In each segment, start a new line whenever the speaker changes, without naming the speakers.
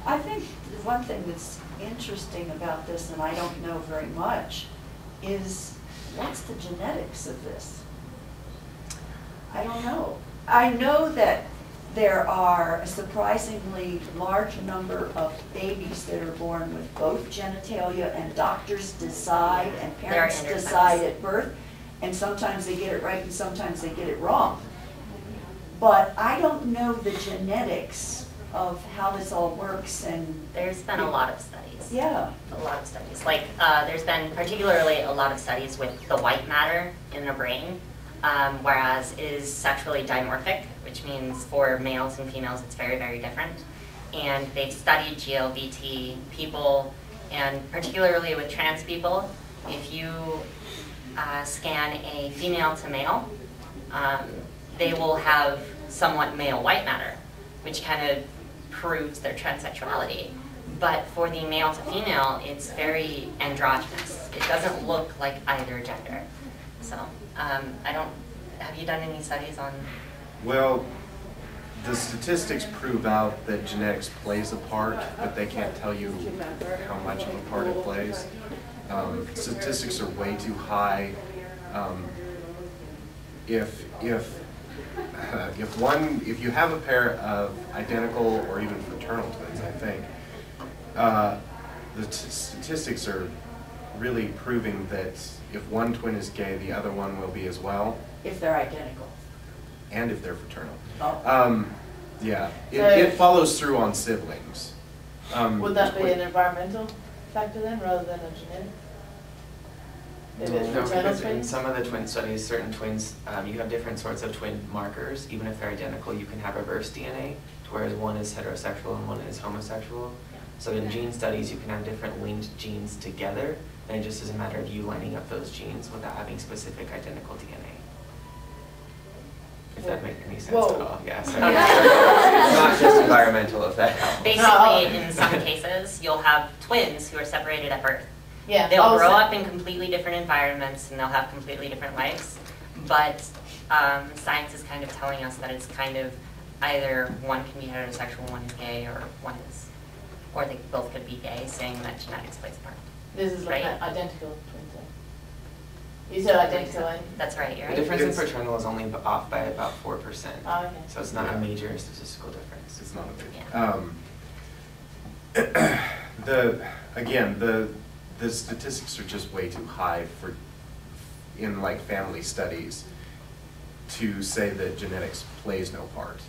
I think the one thing that's interesting about this, and I don't know very much, is what's the genetics of this? I don't know. I know that there are a surprisingly large number of babies that are born with both genitalia, and doctors decide and parents decide at birth, and sometimes they get it right and sometimes they get it wrong. But I don't know the genetics of how this all works, and
there's been a lot of studies.
Yeah.
A lot of studies. Like there's been particularly a lot of studies with the white matter in the brain, whereas it is sexually dimorphic, which means for males and females it's very, very different. And they've studied GLBT people, and particularly with trans people, if you scan a female to male, they will have somewhat male white matter, which kind of proves their transsexuality. But for the male to female, it's very androgynous. It doesn't look like either gender. So, have you done any studies on?
Well, the statistics prove out that genetics plays a part, but they can't tell you how much of a part it plays. Statistics are way too high. If you have a pair of identical or even fraternal twins, I think, the statistics are really proving that if one twin is gay, the other one will be as well.
If they're identical.
And if they're fraternal.
Oh.
Yeah, it follows through on siblings.
Would that be an environmental factor then, rather than a genetic?
No, because in some of the twin studies, certain twins, you have different sorts of twin markers. Even if they're identical, you can have reverse DNA, whereas one is heterosexual and one is homosexual. So in gene studies, you can have different linked genes together, and it just is a matter of you lining up those genes without having specific identical DNA. If that makes any sense at all, yeah. So it's not just environmental, if that helps.
Basically, in some cases, you'll have twins who are separated at birth.
Yeah,
they'll grow up in completely different environments and they'll have completely different lives. But science is kind of telling us that it's kind of either one can be heterosexual, one is gay, or one is, or they both could be gay, saying that genetics plays a part.
This is like
right?
an identical twin. You said identical.
That's right. You're right.
The difference in fraternal is only off by about 4%.
Oh, okay.
So it's not a major statistical difference.
It's not a major.
Yeah.
The statistics are just way too high in like family studies to say that genetics plays no part.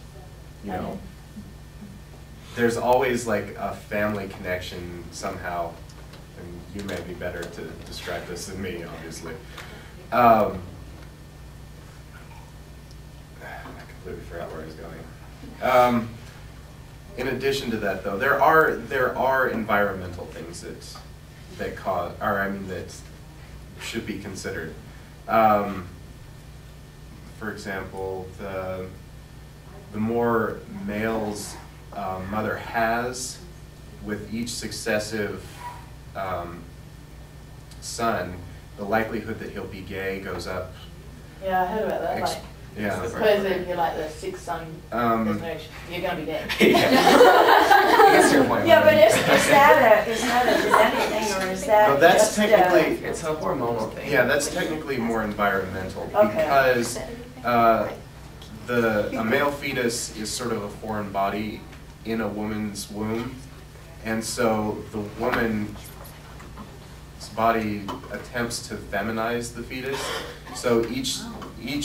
You know, there's always like a family connection somehow, and you may be better to describe this than me, obviously. I completely forgot where I was going. In addition to that, though, there are environmental things that should be considered. For example, the more males a mother has with each successive son, the likelihood that he'll be gay goes up.
Yeah, I heard about that.
Yeah.
Suppose if you're like the sixth son, you're going to be gay.
Yeah, but is that a genetic thing, or is that
no, that's
just
technically
it's a hormonal thing.
Yeah, that's technically more environmental because a male fetus is sort of a foreign body in a woman's womb, and so the woman's body attempts to feminize the fetus. So each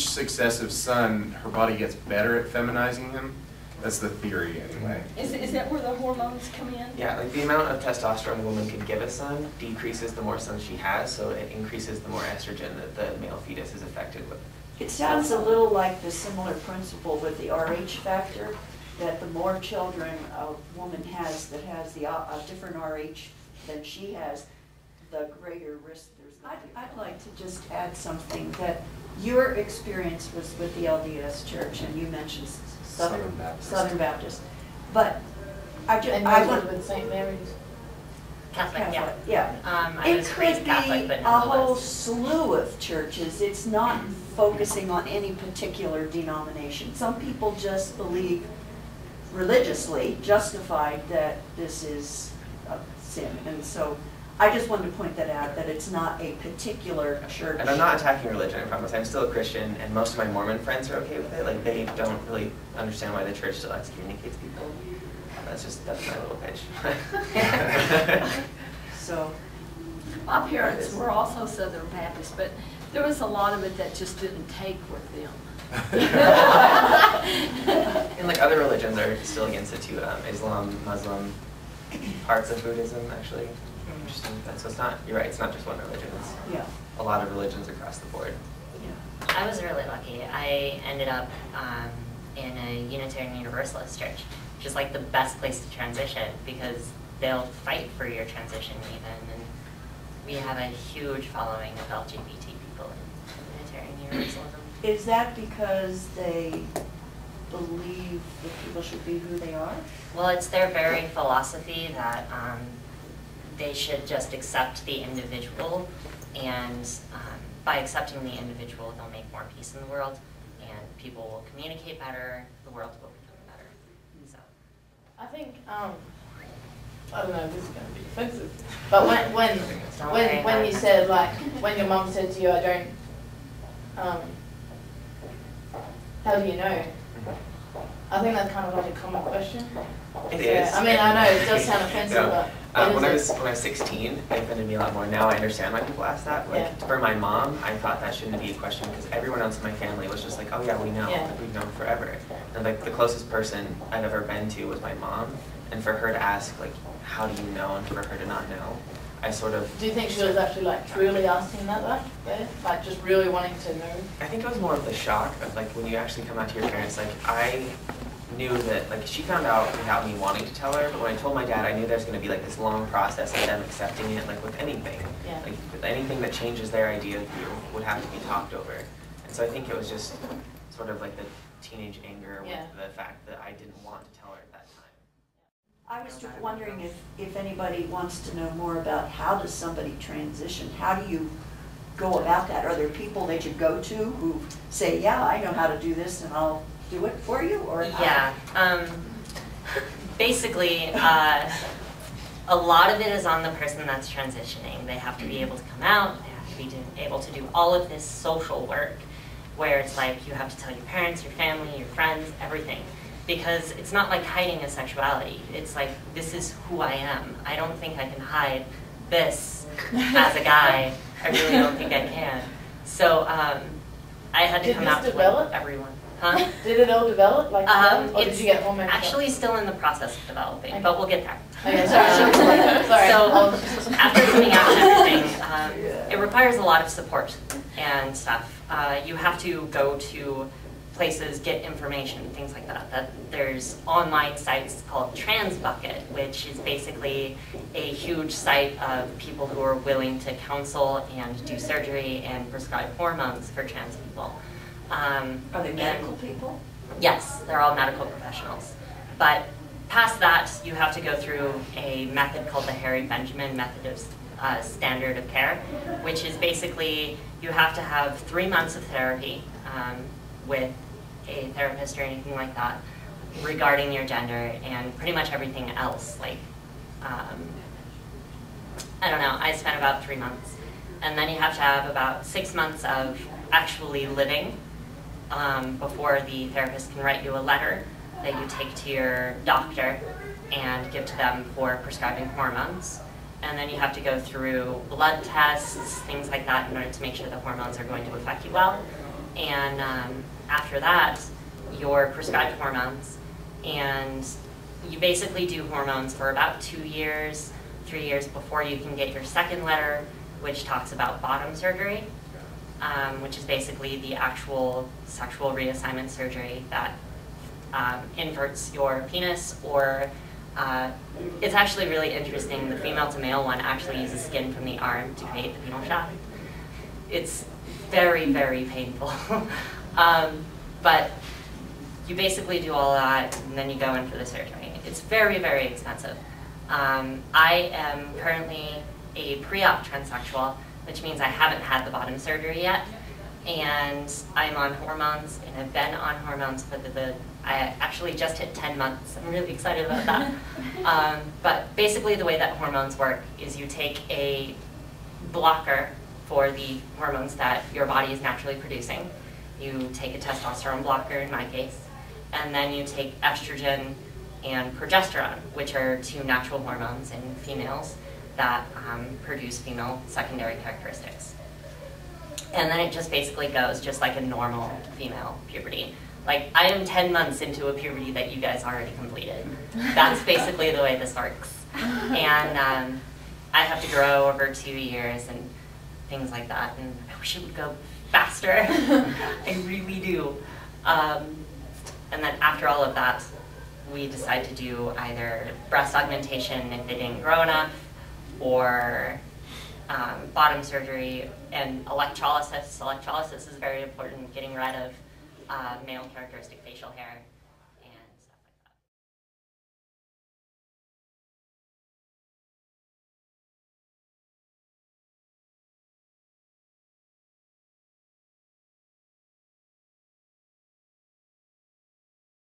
successive son, her body gets better at feminizing him. That's the theory, anyway.
Is that where the hormones come in?
Yeah, like the amount of testosterone a woman can give a son decreases the more sons she has, so it increases the more estrogen that the male fetus is affected with.
It sounds a little like the similar principle with the RH factor, that the more children a woman has that has a different RH than she has, the greater risk there's. I'd like to just add something, that your experience was with the LDS Church, and you mentioned Southern Baptist. But I went
with St. Mary's.
Catholic,
yeah.
I was raised Catholic, but
a whole slew of churches. It's not focusing on any particular denomination. Some people just believe religiously justified that this is a sin. And so I just wanted to point that out, that it's not a particular church.
And I'm not attacking religion, I promise. I'm still a Christian, and most of my Mormon friends are okay with it. Like, they don't really understand why the church still excommunicates people. That's my little pitch.
So,
My parents were also Southern Baptists, but there was a lot of it that just didn't take with them.
And like other religions are still against it too. Islam, Muslim, parts of Buddhism actually. Interesting. So it's not, you're right, it's not just one religion. It's
yeah,
a lot of religions across the board.
yeah.
I was really lucky. I ended up in a Unitarian Universalist church, which is like the best place to transition because they'll fight for your transition even. And we have a huge following of LGBT people in Unitarian Universalism.
Is that because they believe that people should be who they are?
Well, it's their very philosophy that they should just accept the individual, and by accepting the individual, they'll make more peace in the world, and people will communicate better, the world will become better. So,
I think, I don't know if this is going to be offensive, but when you said, like, when your mum said to you, I don't, how do you know? I think that's kind of like a common question.
It is.
I mean, I know it does sound offensive,
Yeah.
but
when I was 16, it offended me a lot more. Now I understand why people ask that. Like,
Yeah.
for my mom, I thought that shouldn't be a question because everyone else in my family was just like, oh yeah, we know.
Yeah.
Like, we've known forever. And like the closest person I've ever been to was my mom. And for her to ask, like, how do you know? And for her to not know, I sort of...
Do you think she was actually, like, truly asking that, like, just really wanting to know?
I think it was more of the shock of, like, when you actually come out to your parents, like, I knew that, like, she found out without me wanting to tell her, but when I told my dad, I knew there's going to be, like, this long process of them accepting it, like, with anything.
Yeah.
Like, with anything that changes their idea of you would have to be talked over. And so I think it was just sort of, like, the teenage anger with
Yeah.
the fact that I didn't want to tell her at that time.
I was just wondering if anybody wants to know more about how does somebody transition? How do you go about that? Are there people that you go to who say, yeah, I know how to do this and I'll do it for you? Or
yeah, basically, a lot of it is on the person that's transitioning. They have to be able to come out, they have to be able to do all of this social work where it's like you have to tell your parents, your family, your friends, everything. Because it's not like hiding a sexuality. It's like, this is who I am. I don't think I can hide this as a guy. I really don't think I can. So I had to come out to everyone. Huh?
Did it all develop like that? Or did you get hormones?
Actually still in the process of developing, but we'll get there.
Okay, sorry. Sorry.
So after coming out and everything, it requires a lot of support and stuff. You have to go to places, get information, things like that. There's online sites called Trans Bucket, which is basically a huge site of people who are willing to counsel and do surgery and prescribe hormones for trans people.
are they medical people?
Yes, they're all medical professionals. But past that, you have to go through a method called the Harry Benjamin method of standard of care, which is basically you have to have 3 months of therapy with a therapist or anything like that regarding your gender and pretty much everything else. Like, I don't know, I spent about 3 months. And then you have to have about 6 months of actually living before the therapist can write you a letter that you take to your doctor and give to them for prescribing hormones. And then you have to go through blood tests, things like that, in order to make sure the hormones are going to affect you well. And after that, you're prescribed hormones, and you basically do hormones for about 2 years, 3 years before you can get your second letter, which talks about bottom surgery, which is basically the actual sexual reassignment surgery that inverts your penis, or it's actually really interesting. The female to male one actually uses skin from the arm to create the penile shaft. It's very, very painful. But you basically do all that, and then you go in for the surgery. It's very, very expensive. I am currently a pre-op transsexual, which means I haven't had the bottom surgery yet. and I'm on hormones, and I've been on hormones for I actually just hit 10 months. I'm really excited about that. But basically the way that hormones work is you take a blocker for the hormones that your body is naturally producing. You take a testosterone blocker in my case, and then you take estrogen and progesterone, which are two natural hormones in females that produce female secondary characteristics. And then it just basically goes just like a normal female puberty. Like, I am 10 months into a puberty that you guys already completed. That's basically the way this works. And I have to grow over 2 years and things like that. And I wish it would go faster. I really do. And then after all of that, we decide to do either breast augmentation if they didn't grow enough, or bottom surgery and electrolysis. Electrolysis is very important, getting rid of male characteristic facial hair.